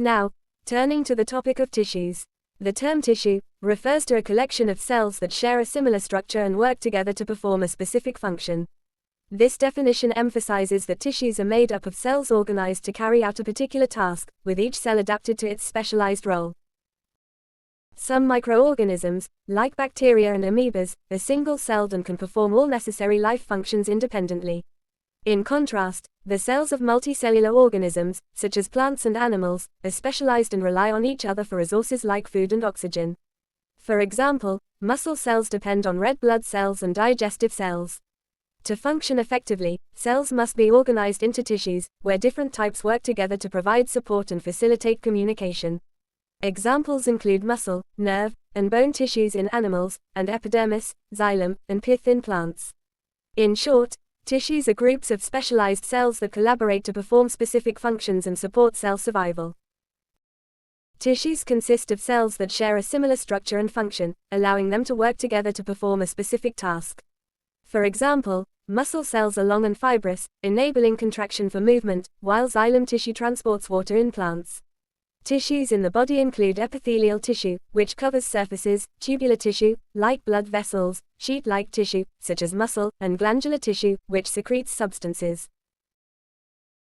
Now, turning to the topic of tissues. The term tissue refers to a collection of cells that share a similar structure and work together to perform a specific function. This definition emphasizes that tissues are made up of cells organized to carry out a particular task, with each cell adapted to its specialized role. Some microorganisms, like bacteria and amoebas, are single-celled and can perform all necessary life functions independently. In contrast, the cells of multicellular organisms, such as plants and animals, are specialized and rely on each other for resources like food and oxygen. For example, muscle cells depend on red blood cells and digestive cells. To function effectively, cells must be organized into tissues, where different types work together to provide support and facilitate communication. Examples include muscle, nerve, and bone tissues in animals, and epidermis, xylem, and pith in plants. In short, tissues are groups of specialized cells that collaborate to perform specific functions and support cell survival. Tissues consist of cells that share a similar structure and function, allowing them to work together to perform a specific task. For example, muscle cells are long and fibrous, enabling contraction for movement, while xylem tissue transports water in plants. Tissues in the body include epithelial tissue, which covers surfaces, tubular tissue, like blood vessels, sheet-like tissue, such as muscle, and glandular tissue, which secretes substances.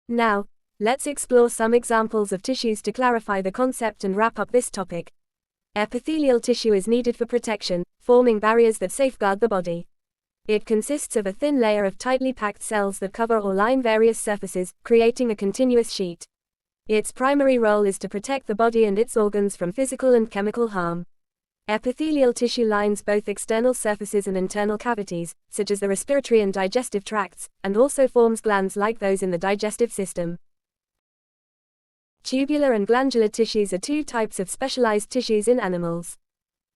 Now, let's explore some examples of tissues to clarify the concept and wrap up this topic. Epithelial tissue is needed for protection, forming barriers that safeguard the body. It consists of a thin layer of tightly packed cells that cover or line various surfaces, creating a continuous sheet. Its primary role is to protect the body and its organs from physical and chemical harm. Epithelial tissue lines both external surfaces and internal cavities, such as the respiratory and digestive tracts, and also forms glands like those in the digestive system. Tubular and glandular tissues are two types of specialized tissues in animals.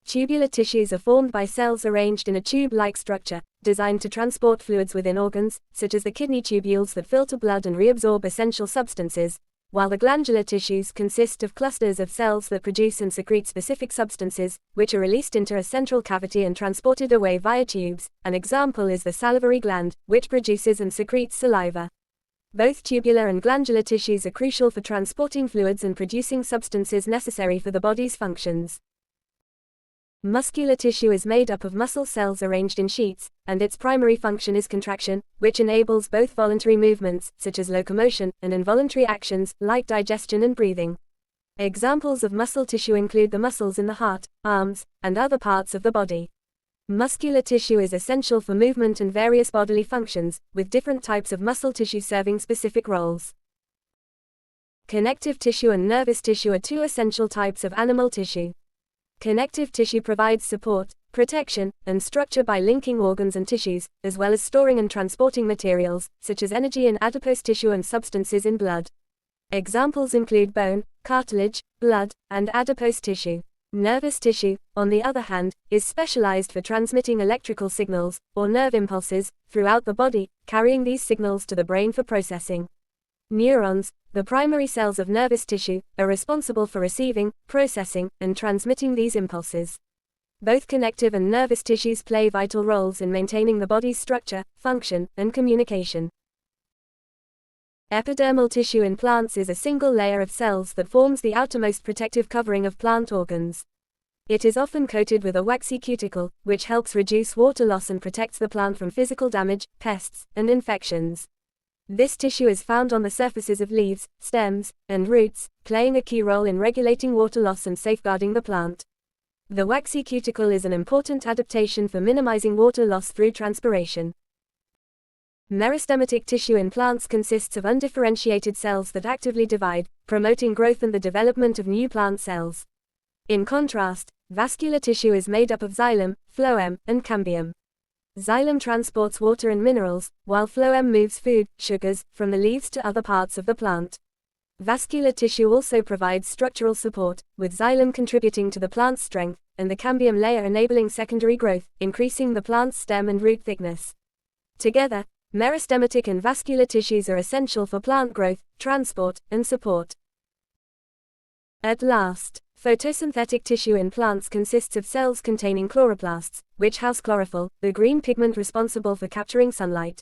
Tubular tissues are formed by cells arranged in a tube-like structure, designed to transport fluids within organs, such as the kidney tubules that filter blood and reabsorb essential substances, while the glandular tissues consist of clusters of cells that produce and secrete specific substances, which are released into a central cavity and transported away via tubes. An example is the salivary gland, which produces and secretes saliva. Both tubular and glandular tissues are crucial for transporting fluids and producing substances necessary for the body's functions. Muscular tissue is made up of muscle cells arranged in sheets, and its primary function is contraction, which enables both voluntary movements, such as locomotion, and involuntary actions, like digestion and breathing. Examples of muscle tissue include the muscles in the heart, arms, and other parts of the body. Muscular tissue is essential for movement and various bodily functions, with different types of muscle tissue serving specific roles. Connective tissue and nervous tissue are two essential types of animal tissue. Connective tissue provides support, protection, and structure by linking organs and tissues, as well as storing and transporting materials, such as energy in adipose tissue and substances in blood. Examples include bone, cartilage, blood, and adipose tissue. Nervous tissue, on the other hand, is specialized for transmitting electrical signals, or nerve impulses, throughout the body, carrying these signals to the brain for processing. Neurons, the primary cells of nervous tissue, are responsible for receiving, processing, and transmitting these impulses. Both connective and nervous tissues play vital roles in maintaining the body's structure, function, and communication. Epidermal tissue in plants is a single layer of cells that forms the outermost protective covering of plant organs. It is often coated with a waxy cuticle, which helps reduce water loss and protects the plant from physical damage, pests, and infections. This tissue is found on the surfaces of leaves, stems, and roots, playing a key role in regulating water loss and safeguarding the plant. The waxy cuticle is an important adaptation for minimizing water loss through transpiration. Meristematic tissue in plants consists of undifferentiated cells that actively divide, promoting growth and the development of new plant cells. In contrast, vascular tissue is made up of xylem, phloem, and cambium. Xylem transports water and minerals, while phloem moves food, sugars, from the leaves to other parts of the plant. Vascular tissue also provides structural support, with xylem contributing to the plant's strength, and the cambium layer enabling secondary growth, increasing the plant's stem and root thickness. Together, meristematic and vascular tissues are essential for plant growth, transport, and support. At last, photosynthetic tissue in plants consists of cells containing chloroplasts, which house chlorophyll, the green pigment responsible for capturing sunlight.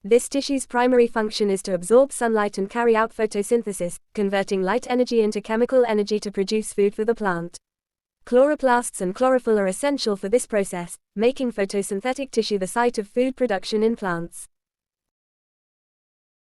This tissue's primary function is to absorb sunlight and carry out photosynthesis, converting light energy into chemical energy to produce food for the plant. Chloroplasts and chlorophyll are essential for this process, making photosynthetic tissue the site of food production in plants.